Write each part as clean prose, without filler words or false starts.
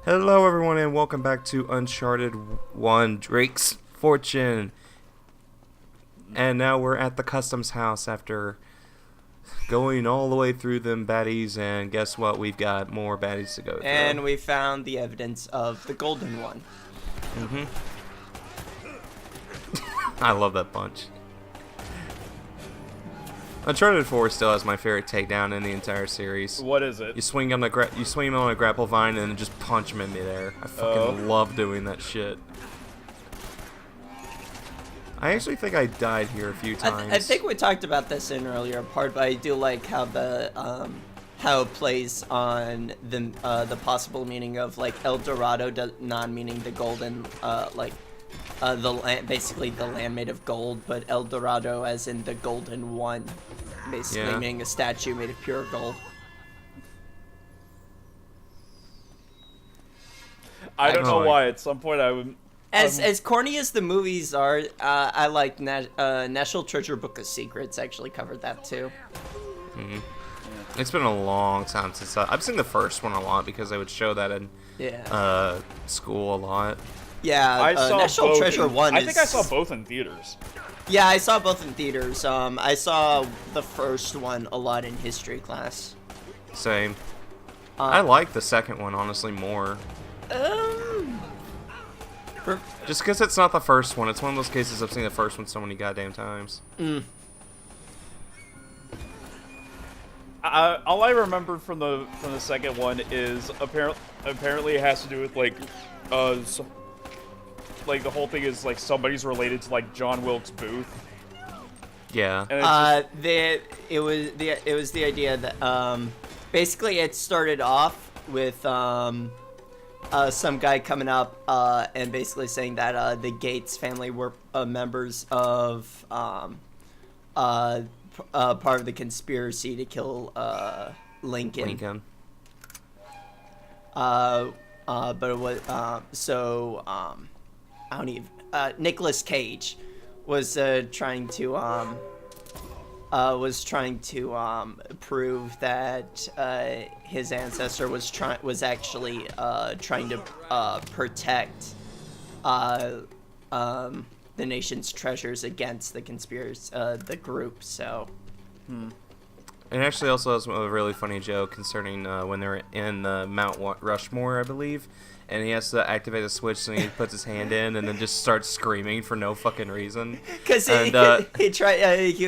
Hello, everyone, and welcome back to Uncharted 1 Drake's Fortune. And now we're at the customs house after going all the way through them baddies, and guess what? We've got more baddies to go through. And we found the evidence of the golden one. Mm-hmm. I love that bunch. Uncharted 4 still has my favorite takedown in the entire series. What is it? You swing on him on a grapple vine and then just punch him in midair. I fucking love doing that shit. I actually think I died here a few times. I think we talked about this in an earlier part, but I do like how the how it plays on the possible meaning of like El Dorado, not meaning the golden the land, basically the land made of gold, but El Dorado as in the golden one, basically meaning a statue made of pure gold. I don't know why. At some point, I would. As corny as the movies are, I like National Treasure Book of Secrets. Actually covered that too. Mm-hmm. It's been a long time since I've seen the first one a lot because I would show that in school a lot. Yeah, I saw National Treasure 1 I think I saw both in theaters. Yeah, I saw both in theaters. I saw the first one a lot in history class. Same. I like the second one, honestly, more. Just because it's not the first one. It's one of those cases I've seen the first one so many goddamn times. All I remember from the second one is apparently it has to do with like the whole thing is like somebody's related to like John Wilkes Booth. Yeah. It was the idea that basically it started off with some guy coming up and basically saying that the Gates family were members of part of the conspiracy to kill Lincoln. But it was I don't even. Nicolas Cage was trying to prove that his ancestor was actually trying to protect the nation's treasures against the conspiracy, the group. So. It actually also has a really funny joke concerning when they're in Mount Rushmore, I believe, and he has to activate a switch, so he puts his hand in and then just starts screaming for no fucking reason. Because he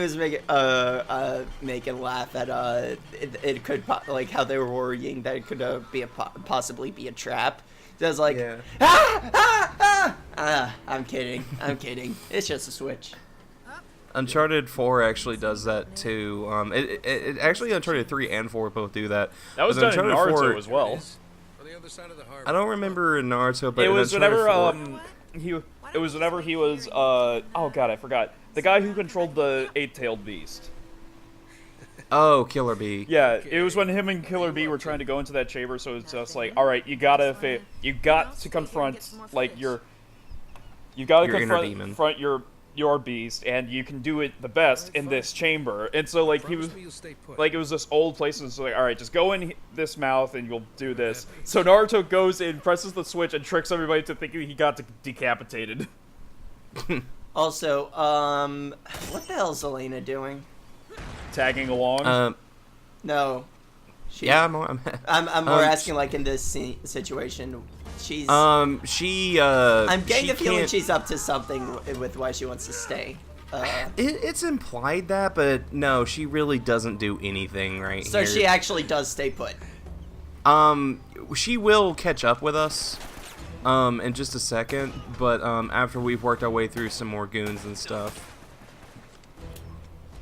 was making laugh at it could like how they were worrying that it could possibly be a trap. So I was like, I'm kidding, it's just a switch. Uncharted 4 actually does that too. It actually Uncharted 3 and 4 both do that. That was done in Naruto 4, as well. I don't remember in Naruto, but it was whenever he was oh god, I forgot. The guy who controlled the eight-tailed beast. Oh, Killer Bee. Yeah, it was when him and Killer Bee were trying to go into that chamber, so it's just like, all right, you got to confront like your your beast, and you can do it the best in this chamber. And so like he was like, it was this old place, and so like, all right, just go in this mouth and you'll do this. So Naruto goes in, presses the switch, and tricks everybody to thinking he got decapitated. Also, what the hell is Elena doing? Tagging along. No. Yeah, I'm more asking like in this situation. She's. I'm getting the feeling she's up to something with why she wants to stay. It's implied that, but no, she really doesn't do anything right here. So she actually does stay put. She will catch up with us, in just a second, but after we've worked our way through some more goons and stuff.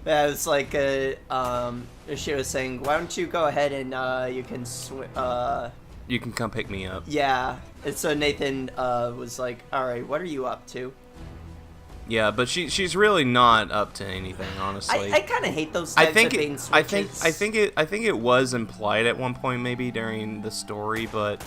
Yeah, it's like she was saying, why don't you go ahead and you can you can come pick me up. Yeah, and so Nathan was like, all right, what are you up to? Yeah, but she's really not up to anything, honestly. I kind of hate those types of bait and switches. I think it was implied at one point maybe during the story, but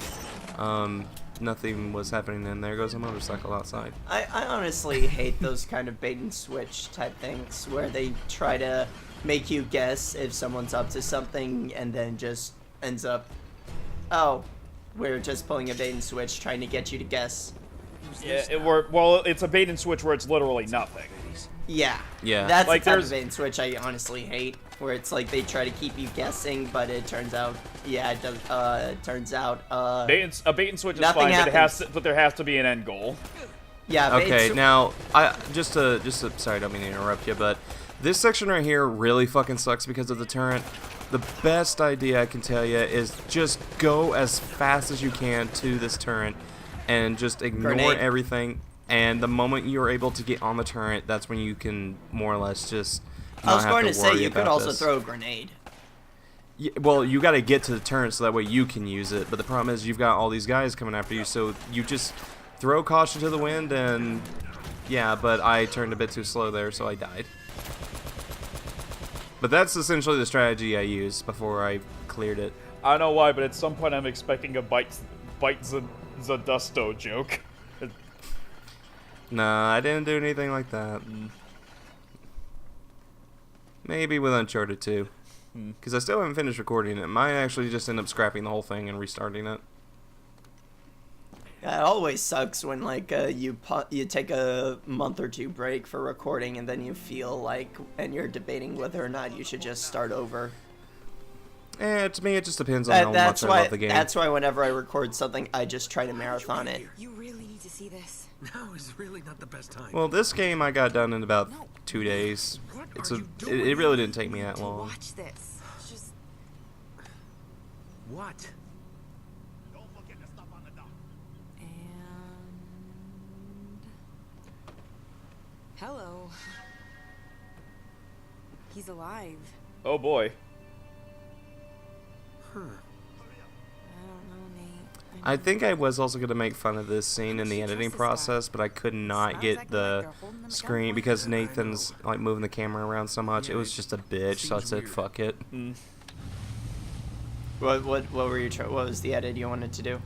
nothing was happening. And there goes a motorcycle outside. I honestly hate those kind of bait and switch type things where they try to make you guess if someone's up to something and then just ends up, oh, We're just pulling a bait and switch, trying to get you to guess. Yeah, it's a bait and switch where it's literally nothing. Yeah. Yeah. That's Like, the type there's- of bait and switch I honestly hate, where it's like they try to keep you guessing, but it turns out, yeah, it does. It turns out. A bait and switch is Nothing fine, happens. but there has to be an end goal. Yeah. Bait Okay, and now I just to sorry, I don't mean to interrupt you, but this section right here really fucking sucks because of the turret. The best idea I can tell you is just go as fast as you can to this turret and just ignore Grenade. everything. And the moment you're able to get on the turret, that's when you can more or less just I not was have going to to say worry you could about also this. throw a grenade. Yeah, well, you got to get to the turret so that way you can use it. But the problem is you've got all these guys coming after you, so you just throw caution to the wind and yeah. But I turned a bit too slow there, so I died. But that's essentially the strategy I used before I cleared it. I don't know why, but at some point I'm expecting a bite the dusto joke. Nah, I didn't do anything like that. Maybe with Uncharted 2. Because I still haven't finished recording it. Might actually just end up scrapping the whole thing and restarting it. Yeah, it always sucks when like you take a month or two break for recording, and then you feel like, and you're debating whether or not you should just start over. To me, it just depends on how That's much I why. love the game. That's why whenever I record something, I just try to marathon it. You really need to see this. Now is really not the best time. Well, this game I got done in about 2 days. What It's are a. you It, doing? it really didn't take me that To long. watch this. It's just What? and hello. He's alive. Oh boy. Huh. I don't know, Nate. I think I was also going to make fun of this scene in the editing process, but I could not get the screen because Nathan's like moving the camera around so much. It was just a bitch, so I said fuck it. What were you? What was the edit you wanted to do?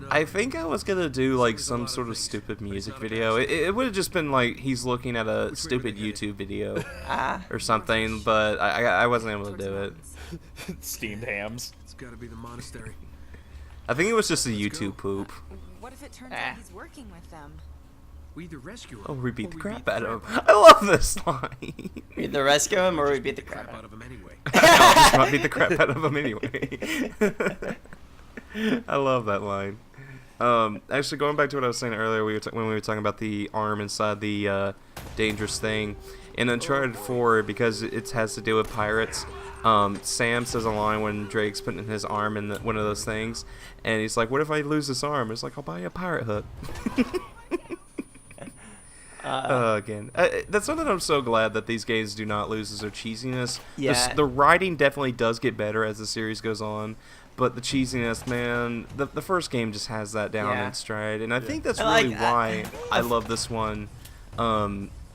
I think I was gonna do like some sort of stupid music video. It would have just been like he's looking at a stupid YouTube video or something, but I wasn't able to do it. Steamed hams. It's got to be the monastery. I think it was just a YouTube poop. What if it turns out he's working with them? We either rescue him. Oh, we beat or the crap beat out of him. I love this line. We either rescue him or we beat the crap out out of of him anyway. I'll just not beat the crap out of him anyway. I love that line. Actually, going back to what I was saying earlier, when we were talking about the arm inside the dangerous thing in Uncharted 4, because it has to do with pirates. Sam says a line when Drake's putting his arm in one of those things, and he's like, "What if I lose this arm?" It's like, "I'll buy you a pirate hook." Again, that's something I'm so glad that these games do not lose is their cheesiness. Yeah. The writing definitely does get better as the series goes on, but the cheesiness, man, the first game just has that down Yeah. in stride, and I think that's Like, really why I love this one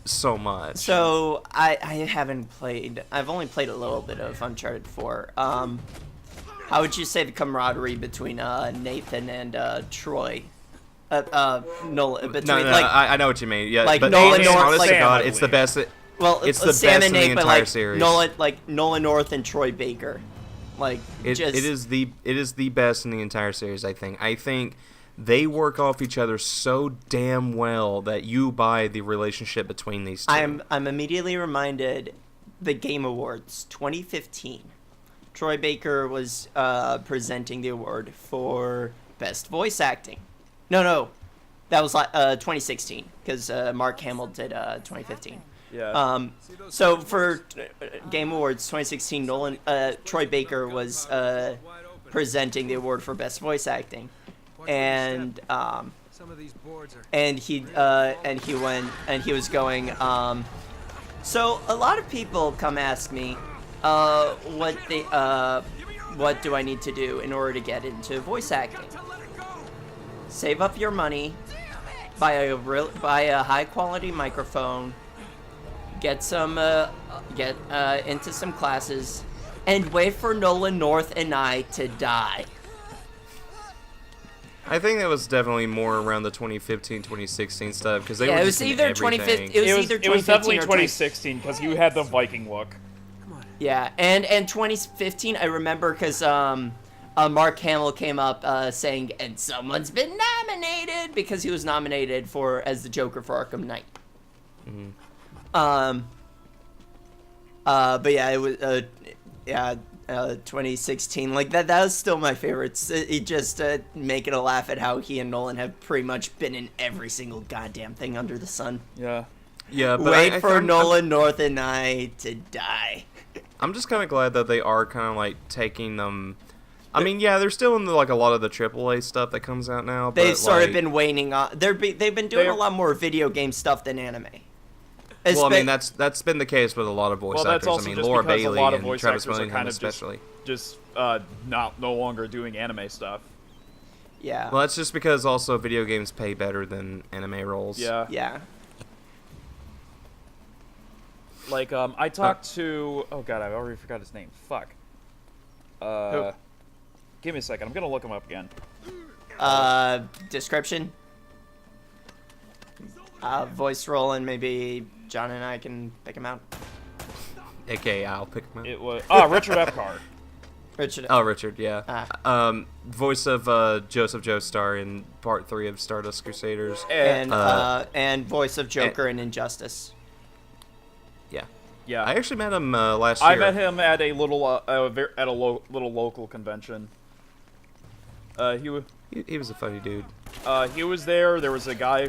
so much. So I haven't played. I've only played a little bit of Uncharted 4. How would you say the camaraderie between Nathan and Troy? Nolan between no, like I know what you mean. Yeah, like but Nolan honest, North, honest like- to God, Sam, it's the best. well, it's the Sam best and in the Nate, but entire like series. Nolan North and Troy Baker, like It is the best in the entire series. I think they work off each other so damn well that you buy the relationship between these two. I'm immediately reminded the Game Awards 2015. Troy Baker was presenting the award for best voice acting. No, that was like 2016 because Mark Hamill did 2015. Yeah. So for Game Awards 2016, Troy Baker was presenting the award for best voice acting, and Some of these boards are. and he was going. So a lot of people come ask me, what do I need to do in order to get into voice acting? Save up your money, buy a high quality microphone, get into some classes, and wait for Nolan North and I to die. I think that was definitely more around the 2015, 2016 stuff because they Yeah, were it was just in either everything. 2015 It was definitely 2015 or 2016 because you had the Viking look. Come on. Yeah, and 2015 I remember because Mark Hamill came up saying, and someone's been nominated, because he was nominated as the Joker for Arkham Knight. But yeah, it was 2016. Like that was still my favorite. It just making a laugh at how he and Nolan have pretty much been in every single goddamn thing under the sun. Yeah. Yeah, but Wait for Nolan North and I to die. I'm just kind of glad that they are kind of like taking them. I mean, yeah, they're still in like a lot of the AAA stuff that comes out now. But They've sort of like, been waning on. They've been doing a lot more video game stuff than anime. Well, I mean, that's been the case with a lot of voice Well, that's actors. also I mean, just Laura because Bailey a lot of and voice Travis actors are Willingham kind of especially. just no longer doing anime stuff. Yeah. Well, that's just because also video games pay better than anime roles. Yeah. Yeah. Like, I talked to... Oh, God, I already forgot his name. Fuck. Who? Give me a second. I'm gonna look him up again. Description. Voice role, and maybe John and I can pick him out. AKA, I'll pick him up. It was... Richard Epcar. Richard. Oh, Richard, yeah. Voice of Joseph Joestar in Part 3 of Stardust Crusaders. And voice of Joker in Injustice. Yeah. Yeah. I actually met him last year. I met him at a little little local convention. He was a funny dude. He was there. There was a guy.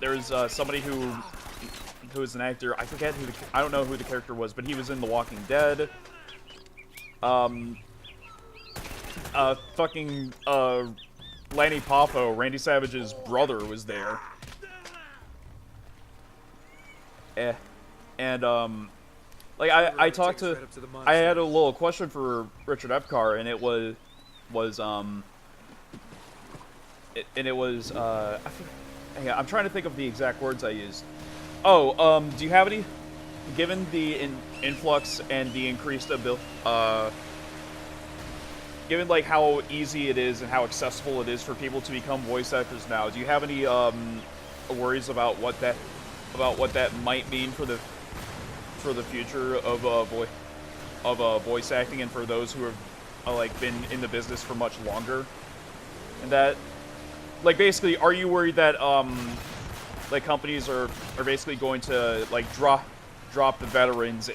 There was somebody who was an actor. I forget who. I don't know who the character was, but he was in The Walking Dead. Fucking Lanny Poffo, Randy Savage's brother, was there. And like I talked to, I had a little question for Richard Epcar, and it was I'm trying to think of the exact words I used. Oh, do you have any? Given the influx and the increased given like how easy it is and how accessible it is for people to become voice actors now, do you have any worries about what that might mean for the future of voice acting, and for those who have like been in the business for much longer? And that, like, basically, are you worried that like companies are basically going to like drop the veterans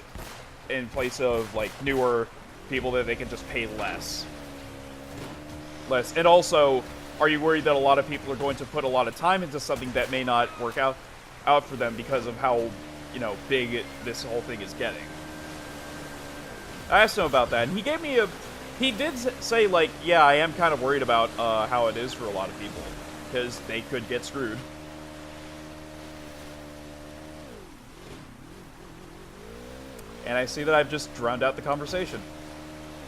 in place of like newer people that they can just pay less? And also, are you worried that a lot of people are going to put a lot of time into something that may not work out for them because of how, big this whole thing is getting? I asked him about that, and he did say, like, yeah, I am kind of worried about how it is for a lot of people, because they could get screwed. And I see that I've just drowned out the conversation.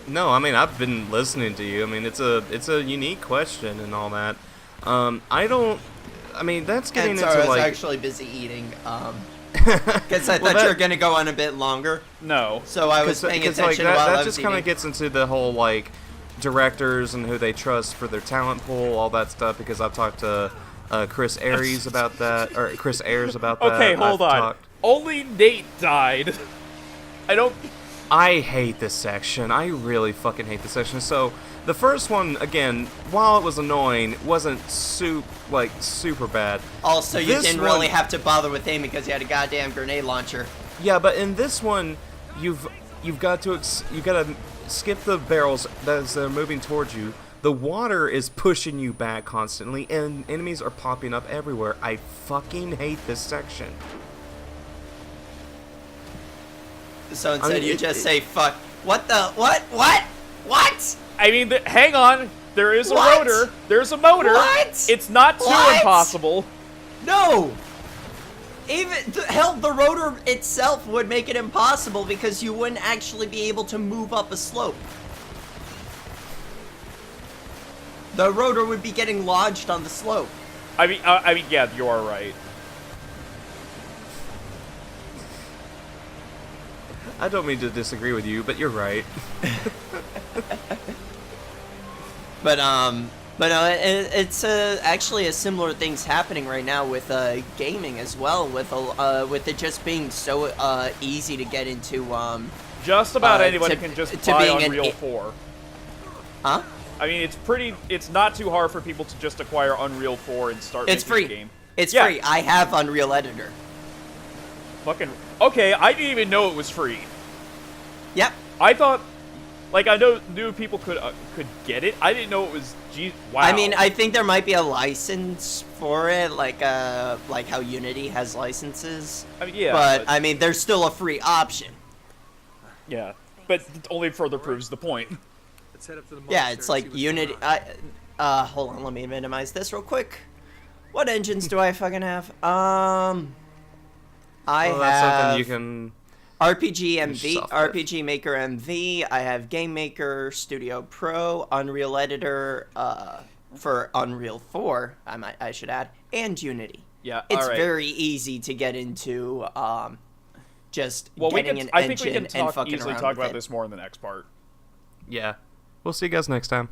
No, I mean, I've been listening to you. I mean, it's a unique question and all that. I mean, that's getting into, I was like... actually busy eating, because I thought you were going to go on a bit longer. No. So I was paying attention like, while I that was just kind eating. of gets into the whole, like, directors and who they trust for their talent pool, all that stuff, because I've talked to Chris Ayres about that, or Chris Ayres about that. Okay, hold on. Only Nate died. I hate this section. I really fucking hate this section. So, the first one, again, while it was annoying, wasn't super bad. Also, you didn't really have to bother with aiming because you had a goddamn grenade launcher. Yeah, but in this one, you've got to skip the barrels as they're moving towards you. The water is pushing you back constantly, and enemies are popping up everywhere. I fucking hate this section. So instead, you just say, fuck. What the? What? What? I mean, hang on. There is a What? rotor. There's a motor. What? It's not too What? impossible. No! Hell, the rotor itself would make it impossible because you wouldn't actually be able to move up a slope. The rotor would be getting lodged on the slope. I mean, yeah, you are right. I don't mean to disagree with you, but you're right. But it's actually a similar things happening right now with gaming as well, with it just being so easy to get into. Just about anybody to- can just to buy being Unreal 4. Huh? I mean, it's not too hard for people to just acquire Unreal 4 and start It's making free. a game. It's Yeah. free. I have Unreal Editor. Fucking okay, I didn't even know it was free. Yep. I thought, like, knew people could get it. I didn't know it was. Wow. I mean, I think there might be a license for it, like how Unity has licenses. I mean, yeah, but I mean, there's still a free option. yeah, but it only further proves the point. Let's head up to the Yeah, monastery it's and like see what's Unity. going on. Hold on, let me minimize this real quick. What engines do I fucking have? I Well, that's have something you can. RPG MV, software. RPG Maker MV. I have Game Maker Studio Pro, Unreal Editor for Unreal 4. I should add, and Unity. Yeah, It's all right. very easy to get into. Just Well, getting an I think we engine can and fucking easily around talk with about it. this more in the next part. Yeah. We'll see you guys next time.